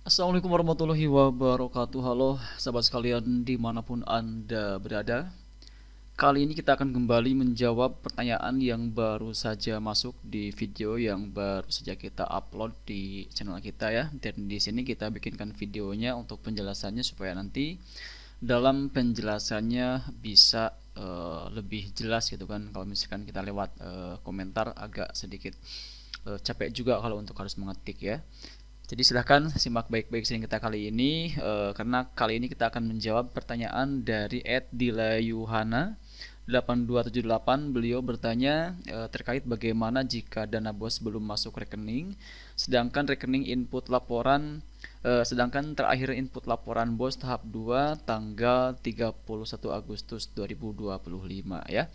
Assalamualaikum warahmatullahi wabarakatuh. Halo sahabat sekalian dimanapun Anda berada. Kali ini kita akan kembali menjawab pertanyaan yang baru saja masuk di video yang baru saja kita upload di channel kita ya. Dan di sini kita bikinkan videonya untuk penjelasannya supaya nanti dalam penjelasannya bisa lebih jelas gitu kan. Kalau misalkan kita lewat komentar agak sedikit capek juga kalau untuk harus mengetik ya. Jadi silahkan simak baik-baik sering kita kali ini karena kali ini kita akan menjawab pertanyaan dari @dilayuhana 8278. Beliau bertanya terkait bagaimana jika dana BOS belum masuk rekening sedangkan rekening input laporan sedangkan terakhir input laporan BOS tahap 2 tanggal 31 Agustus 2025 ya.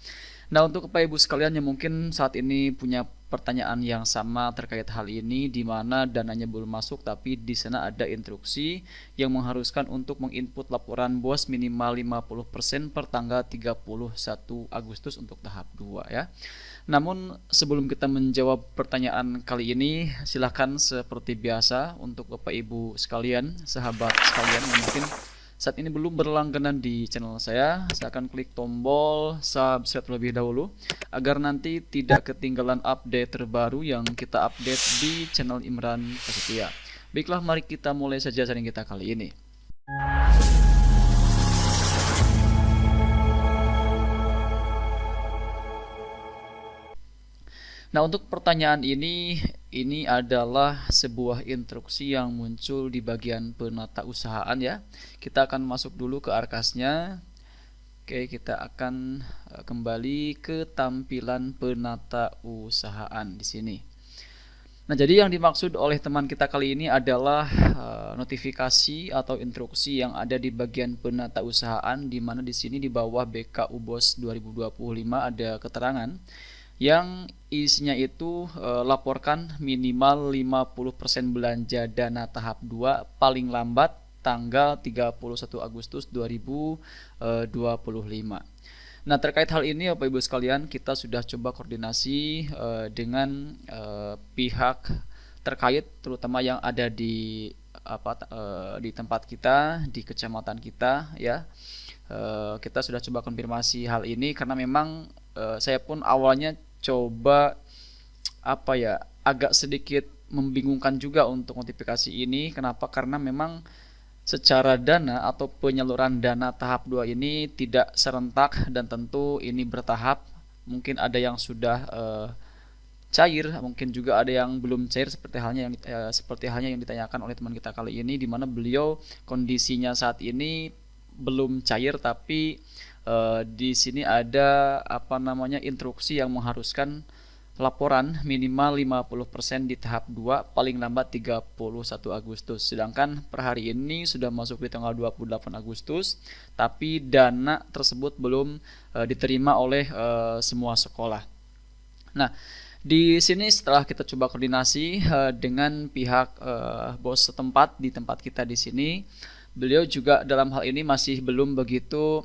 Nah, untuk Bapak Ibu sekalian yang mungkin saat ini punya pertanyaan yang sama terkait hal ini di mana dananya belum masuk tapi di sana ada instruksi yang mengharuskan untuk menginput laporan BOS minimal 50% per tanggal 31 Agustus untuk tahap 2 ya. Namun sebelum kita menjawab pertanyaan kali ini, silahkan seperti biasa untuk Bapak Ibu sekalian, sahabat sekalian yang mungkin saat ini belum berlangganan di channel saya akan klik tombol subscribe terlebih dahulu agar nanti tidak ketinggalan update terbaru yang kita update di channel Imran Prasetya. Baiklah, mari kita mulai saja sharing kita kali ini. Nah, untuk pertanyaan ini adalah sebuah instruksi yang muncul di bagian penata usahaan ya. Kita akan masuk dulu ke arkasnya. Oke, kita akan kembali ke tampilan penata usahaan di sini. Nah, jadi yang dimaksud oleh teman kita kali ini adalah notifikasi atau instruksi yang ada di bagian penata usahaan, di mana di sini di bawah BKU BOS 2025 ada keterangan yang isinya itu laporkan minimal 50% belanja dana tahap 2 paling lambat tanggal 31 Agustus 2025. Nah, terkait hal ini Bapak Ibu sekalian, kita sudah coba koordinasi dengan pihak terkait terutama yang ada di di tempat kita, di kecamatan kita ya. Kita sudah coba konfirmasi hal ini karena memang saya pun awalnya coba agak sedikit membingungkan juga untuk notifikasi ini. Kenapa? Karena memang secara dana atau penyaluran dana tahap 2 ini tidak serentak dan tentu ini bertahap. Mungkin ada yang sudah cair, mungkin juga ada yang belum cair seperti halnya yang ditanyakan oleh teman kita kali ini, di mana beliau kondisinya saat ini belum cair tapi di sini ada instruksi yang mengharuskan laporan minimal 50% di tahap 2 paling lambat 31 Agustus. Sedangkan per hari ini sudah masuk di tanggal 28 Agustus tapi dana tersebut belum diterima oleh semua sekolah. Nah, di sini setelah kita coba koordinasi dengan pihak BOS setempat di tempat kita di sini, beliau juga dalam hal ini masih belum begitu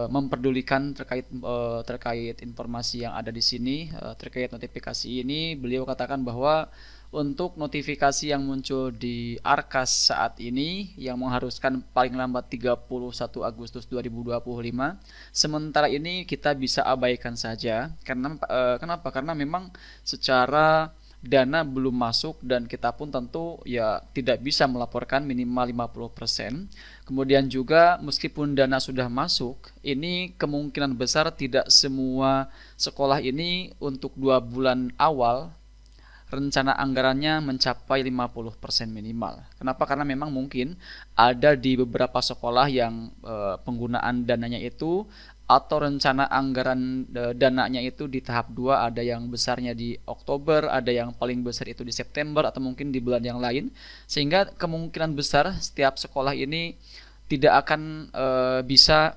memperdulikan terkait informasi yang ada di sini terkait notifikasi ini. Beliau katakan bahwa untuk notifikasi yang muncul di Arkas saat ini yang mengharuskan paling lambat 31 Agustus 2025, sementara ini kita bisa abaikan saja karena kenapa? Karena memang secara dana belum masuk dan kita pun tentu ya tidak bisa melaporkan minimal 50%. Kemudian juga meskipun dana sudah masuk, ini kemungkinan besar tidak semua sekolah ini untuk 2 bulan awal rencana anggarannya mencapai 50% minimal. Kenapa? Karena memang mungkin ada di beberapa sekolah yang penggunaan dananya itu atau rencana anggaran dananya itu di tahap 2 ada yang besarnya di Oktober, ada yang paling besar itu di September atau mungkin di bulan yang lain, sehingga kemungkinan besar setiap sekolah ini tidak akan bisa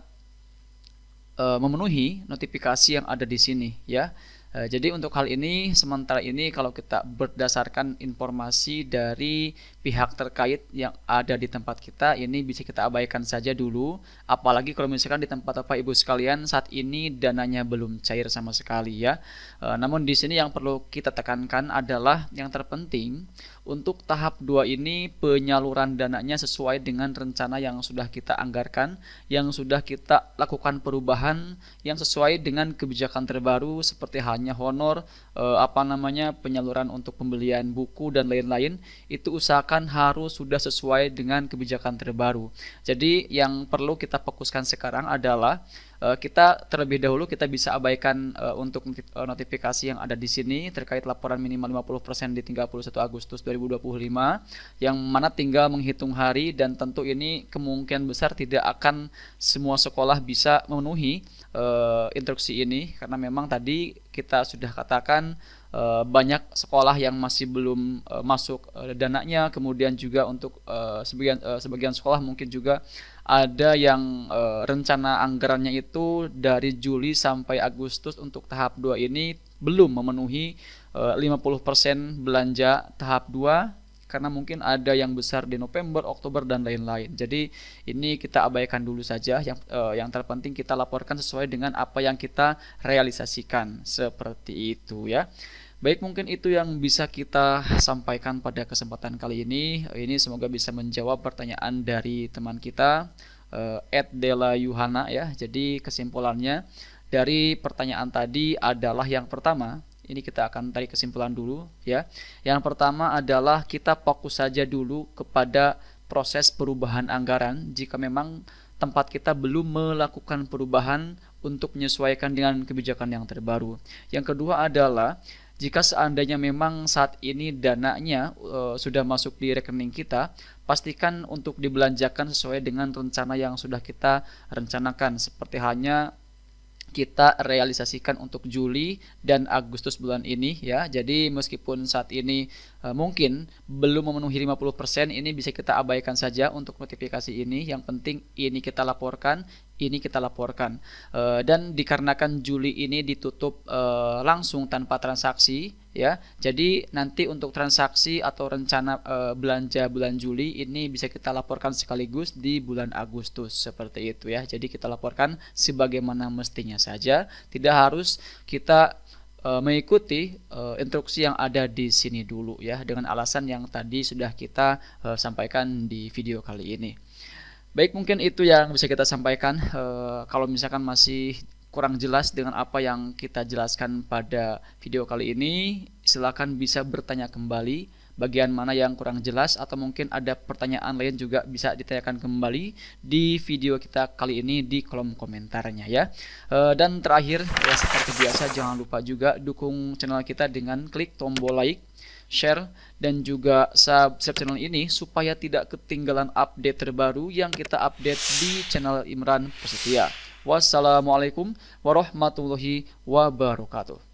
memenuhi notifikasi yang ada di sini ya. Jadi untuk hal ini sementara ini kalau kita berdasarkan informasi dari pihak terkait yang ada di tempat kita, ini bisa kita abaikan saja dulu. Apalagi kalau misalkan di tempat Bapak Ibu sekalian saat ini dananya belum cair sama sekali ya. Namun di sini yang perlu kita tekankan adalah yang terpenting untuk tahap 2 ini penyaluran dananya sesuai dengan rencana yang sudah kita anggarkan, yang sudah kita lakukan perubahan yang sesuai dengan kebijakan terbaru seperti halnya honor, penyaluran untuk pembelian buku dan lain-lain. Itu usahakan harus sudah sesuai dengan kebijakan terbaru. Jadi yang perlu kita fokuskan sekarang adalah kita terlebih dahulu kita bisa abaikan untuk notifikasi yang ada di sini terkait laporan minimal 50% di 31 Agustus 2025 yang mana tinggal menghitung hari, dan tentu ini kemungkinan besar tidak akan semua sekolah bisa memenuhi instruksi ini karena memang tadi kita sudah katakan banyak sekolah yang masih belum masuk dananya, kemudian juga untuk sebagian sekolah mungkin juga ada yang rencana anggarannya itu dari Juli sampai Agustus untuk tahap 2 ini belum memenuhi 50% belanja tahap 2 karena mungkin ada yang besar di November, Oktober dan lain-lain. Jadi ini kita abaikan dulu saja. Yang terpenting kita laporkan sesuai dengan apa yang kita realisasikan, seperti itu ya. Baik, mungkin itu yang bisa kita sampaikan pada kesempatan kali ini. Ini semoga bisa menjawab pertanyaan dari teman kita @Dela Yuhana ya. Jadi kesimpulannya dari pertanyaan tadi adalah yang pertama, ini kita akan tarik kesimpulan dulu ya. Yang pertama adalah kita fokus saja dulu kepada proses perubahan anggaran jika memang tempat kita belum melakukan perubahan untuk menyesuaikan dengan kebijakan yang terbaru. Yang kedua adalah jika seandainya memang saat ini dananya sudah masuk di rekening kita, pastikan untuk dibelanjakan sesuai dengan rencana yang sudah kita rencanakan. Seperti halnya kita realisasikan untuk Juli dan Agustus bulan ini ya. Jadi meskipun saat ini mungkin belum memenuhi 50%, ini bisa kita abaikan saja untuk notifikasi ini. Yang penting ini kita laporkan, dan dikarenakan Juli ini ditutup langsung tanpa transaksi ya. Jadi nanti untuk transaksi atau rencana belanja bulan Juli ini bisa kita laporkan sekaligus di bulan Agustus, seperti itu ya. Jadi kita laporkan sebagaimana mestinya saja, tidak harus kita mengikuti instruksi yang ada di sini dulu ya, dengan alasan yang tadi sudah kita sampaikan di video kali ini. Baik, mungkin itu yang bisa kita sampaikan. Kalau misalkan masih kurang jelas dengan apa yang kita jelaskan pada video kali ini, silakan bisa bertanya kembali bagian mana yang kurang jelas, atau mungkin ada pertanyaan lain juga bisa ditanyakan kembali di video kita kali ini di kolom komentarnya ya. Dan terakhir ya, seperti biasa jangan lupa juga dukung channel kita dengan klik tombol like, share, dan juga subscribe channel ini supaya tidak ketinggalan update terbaru yang kita update di channel Imran Prasetya. Wassalamualaikum warahmatullahi wabarakatuh.